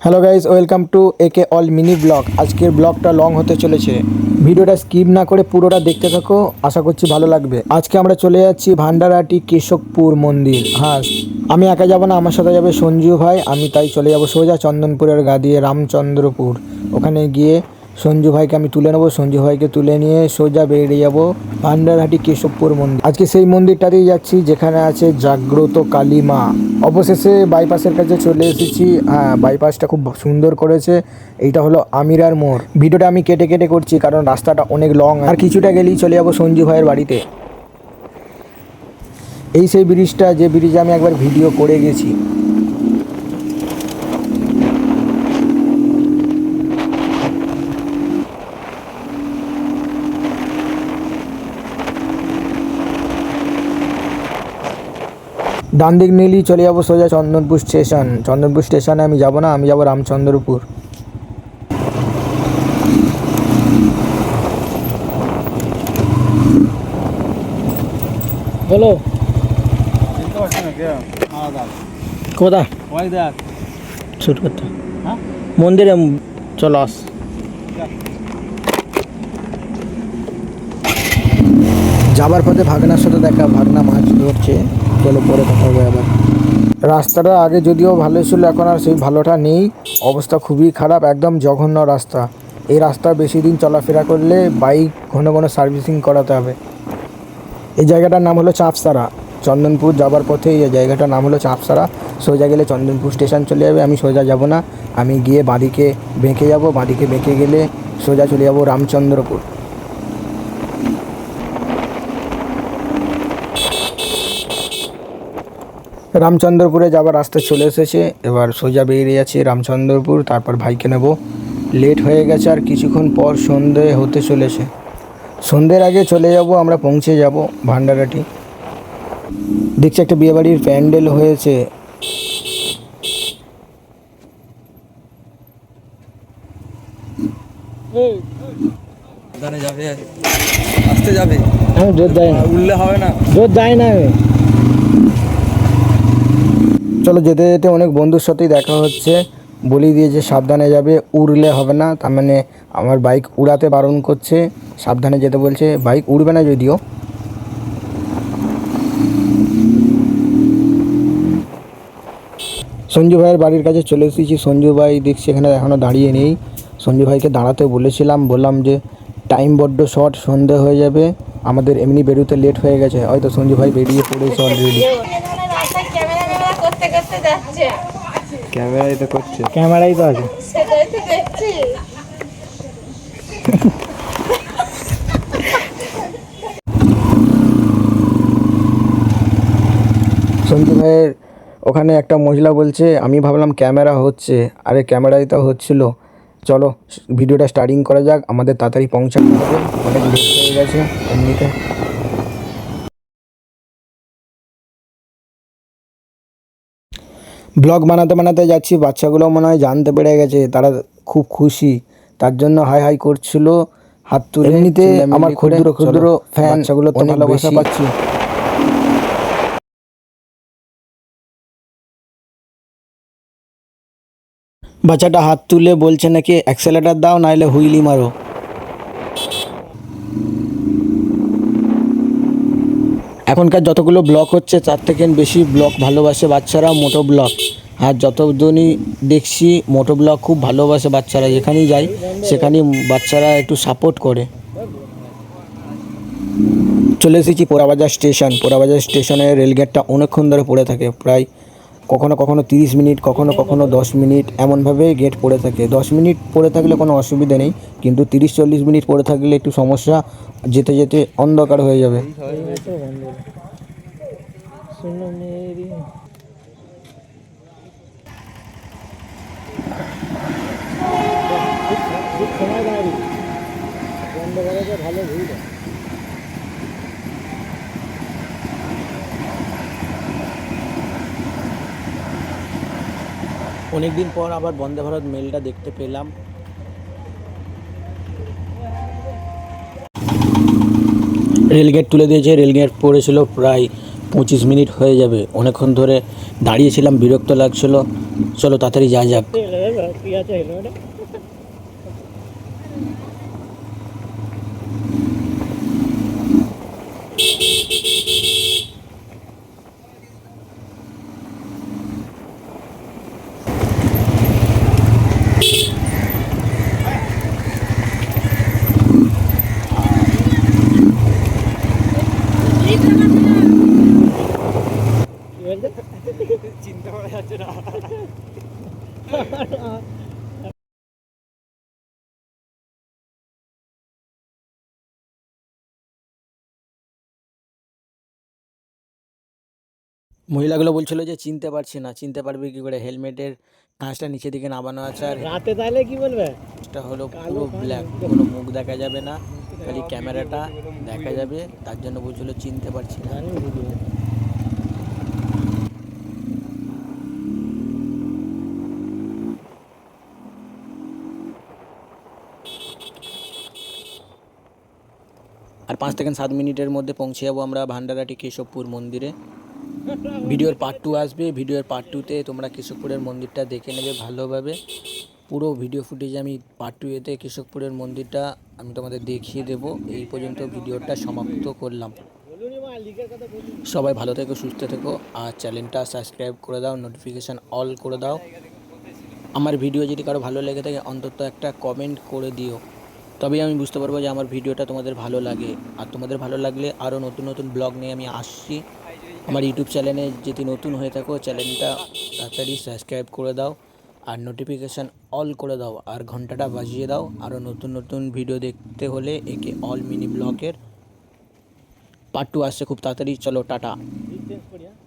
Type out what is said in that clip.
Hello guys, welcome to একে all mini blog. আজকের ব্লগটা লং হতে চলেছে, ভিডিওটা স্কিপ না করে পুরোটা দেখতে থাকো, আশা করছি ভালো লাগবে। আজকে আমরা চলে যাচ্ছি ভান্ডারহাটি কেশবপুর মন্দির। হ্যাঁ, আমি একা যাব না, আমার সাথে যাবে সঞ্জু ভাই। আমি তাই চলে যাব সোজা চন্দনপুরের গা দিয়ে রামচন্দ্রপুর। ওখানে গিয়ে সঞ্জু ভাইকে আমি তুলে নেবো, সঞ্জু ভাইকে তুলে নিয়ে সোজা বেরিয়ে যাবো ভান্ডারহাটি কেশবপুর মন্দির। আজকে সেই মন্দিরটাতেই যাচ্ছি যেখানে আছে জাগ্রত কালী মা। অবশেষে বাইপাসের কাছে চলে এসেছি। হ্যাঁ, বাইপাসটা খুব সুন্দর করেছে। এইটা হলো আমিরার মোড়। ভিডিওটা আমি কেটে কেটে করছি কারণ রাস্তাটা অনেক লং, আর কিছুটা গেলেই চলে যাবো সঞ্জু ভাইয়ের বাড়িতে। এই সেই ব্রিজটা, যে ব্রিজে আমি একবার ভিডিও করে গেছি। ডান দিক নিলেই চলে যাবো সোজা চন্দনপুর স্টেশন। চন্দনপুর স্টেশনে আমি যাব না, আমি যাব রামচন্দ্রপুর। বলো কোথায় শুট করতে মন্দিরে চলো আস। যাবার পথে ভাগনার সাথে দেখা, ভাগনা মাছ ধরছে। চলো পরে কথা হবে আবার। রাস্তাটা আগে যদিও ভালো ছিল, এখন আর সেই ভালোটা নেই। অবস্থা খুবই খারাপ, একদম জঘন্য রাস্তা। এই রাস্তা বেশি দিন চলাফেরা করলে বাইক ঘন ঘন সার্ভিসিং করাতে হবে। এই জায়গাটার নাম হলো চাপসারা। চন্দনপুর যাবার পথে এই জায়গাটার নাম হলো চাপসারা। সোজা গেলে চন্দনপুর স্টেশন চলে যাবে। আমি সোজা যাব না, আমি গিয়ে বাঁদিকে বেঁকে যাব। বাঁদিকে বেঁকে গেলে সোজা চলে যাব রামচন্দ্রপুর। রামচন্দ্রপুরে যাবার রাস্তা চলে এসেছে, এবার সোজা বেরিয়ে যাচ্ছি রামচন্দ্রপুর। তারপর ভাইকে নেব। লেট হয়ে গেছে, আর কিছুক্ষণ পর সন্ধে হতে চলেছে। সন্ধ্যের আগে চলে যাব, আমরা পৌঁছে যাব ভান্ডারহাটি। দেখছি একটা বিয়েবাড়ির প্যান্ডেল হয়েছে। আসতে যাবে, আমি জোর যাই না, উঠলে হবে না, জোর যাই না আমি। চলো, যেতে যেতে অনেক বন্ধুর সাথেই দেখা হচ্ছে। বলি দিয়েছে সাবধানে যাবে, উড়লে হবে না। তার মানে আমার বাইক উড়াতে বারণ করছে, সাবধানে যেতে বলছে। বাইক উড়বে না যদিও। সঞ্জু ভাইয়ের বাড়ির কাছে চলে এসেছি। সঞ্জু ভাই দেখছি এখানে এখনও দাঁড়িয়ে নেই। সঞ্জু ভাইকে দাঁড়াতে বললাম যে টাইম বড্ড শর্ট, সন্ধে হয়ে যাবে, আমাদের এমনি বেরোতে লেট হয়ে গেছে। হয়তো সঞ্জু ভাই বেরিয়ে পড়েছে অলরেডি। ক্যামেরাই তো করছে, ক্যামেরাই তো আছে। সঞ্জু ভাইয়ের ওখানে একটা মহিলা বলছে, আমি ভাবলাম ক্যামেরা হচ্ছে, আরে ক্যামেরাই তো হচ্ছিল। চলো ভিডিওটা স্টার্টিং করা যাক, আমাদের তাড়াতাড়ি পৌঁছাতে হবে, অনেক লেট হয়ে গেছে এমনিতে। ব্লগ বানাতে বানাতে যাচ্ছি, বাচ্চাগুলো মনে হয় জানতে পেরে গেছে, তারা খুব খুশি, তার জন্য হাই হাই করছিল, হাত তুলে। এমনিতে আমার ক্ষুদ্র ক্ষুদ্র ফ্যান, বাচ্চাগুলো তো ভালোবাসা পাচ্ছি। বাচ্চাটা হাত তুলে বলছে নাকি অ্যাক্সেলেটার দাও, নাহলে হুইলি মারো। এখনকার যতগুলো ব্লগ হচ্ছে তার থেকে বেশি ব্লগ ভালোবাসে বাচ্চারা মোটো ব্লগ। আর যতজনই দেখছি মোটো ব্লগ খুব ভালোবাসে বাচ্চারা, যেখানেই যাই সেখানেই বাচ্চারা একটু সাপোর্ট করে। চলে এসেছি পোড়াবাজার স্টেশন। পোড়াবাজার স্টেশনের রেলগেটটা অনেকক্ষণ ধরে পড়ে থাকে, প্রায় কখনো কখনো 30 মিনিট, কখনো কখনো 10 মিনিট, এমনভাবে গেট পড়ে থাকে। 10 মিনিট পড়ে থাকলে কোনো অসুবিধা নেই, কিন্তু 30-40 মিনিট পড়ে থাকলে একটু সমস্যা, যেতে যেতে অন্ধকার হয়ে যাবে। অনেকদিন পর আবার বন্দে ভারত মেলটা দেখতে পেলাম। রেলগেট তুলে দিয়েছে, রেলগেট পড়েছিল প্রায় 25 মিনিট হয়ে যাবে। অনেকক্ষণ ধরে দাঁড়িয়েছিলাম, বিরক্ত লাগছিল। চলো তাড়াতাড়ি যাওয়া যাক। কি আছে হেলমেটে? কি বলছে? চিন্তা করা যাচ্ছে না। মহিলাগুলো বলছিল যে চিনতে পারছি না, চিনতে পারবে কি করে, হেলমেটের কাঁচটা নিচের দিকে নামানো আছে আর রাতে তাহলে কি বলবে? এটা হলো কালো পুরো কান ব্ল্যাক, একদম। কোনো মুখ দেখা যাবে না, খালি ক্যামেরাটা দেখা যাবে, তার জন্য বলছিল চিনতে পারছি না। জানি বুঝি। আর 5 থেকে 7 মিনিটের মধ্যে পৌঁছে যাবো আমরা ভান্ডারাটি কেশবপুর মন্দিরে। ভিডিওর পার্ট 2 আসবে, ভিডিওর পার্ট 2তে তোমরা কেশবপুরের মন্দিরটা দেখে নেবে ভালোভাবে। পুরো ভিডিও ফুটেজ আমি পার্ট 2 এতে কেশবপুরের মন্দিরটা আমি তোমাদের দেখিয়ে দেবো। এই পর্যন্ত ভিডিওটা সমাপ্ত করলাম। বলুনি মা, লিখের কথা বলুন। সবাই ভালো থেকো, সুস্থ থেকো, আর চ্যানেলটা সাবস্ক্রাইব করে দাও, নোটিফিকেশান অল করে দাও। আমার ভিডিও যদি কারো ভালো লেগে থাকে অন্তত একটা কমেন্ট করে দিও, তবেই আমি বুঝতে পারবো যে আমার ভিডিওটা তোমাদের ভালো লাগে। আর তোমাদের ভালো লাগলে আরও নতুন নতুন ব্লগ নিয়ে আমি আসছি। আমার ইউটিউব চ্যানেলে যদি নতুন হয়ে থাকো চ্যানেলটা তাড়াতাড়ি সাবস্ক্রাইব করে দাও আর নোটিফিকেশান অল করে দাও আর ঘন্টাটা বাজিয়ে দাও। আরও নতুন নতুন ভিডিও দেখতে হলে একে অল মিনি ব্লগের পার্ট 2 আসছে খুব তাড়াতাড়ি। চলো টাটা। চেঞ্জ করি, হ্যাঁ।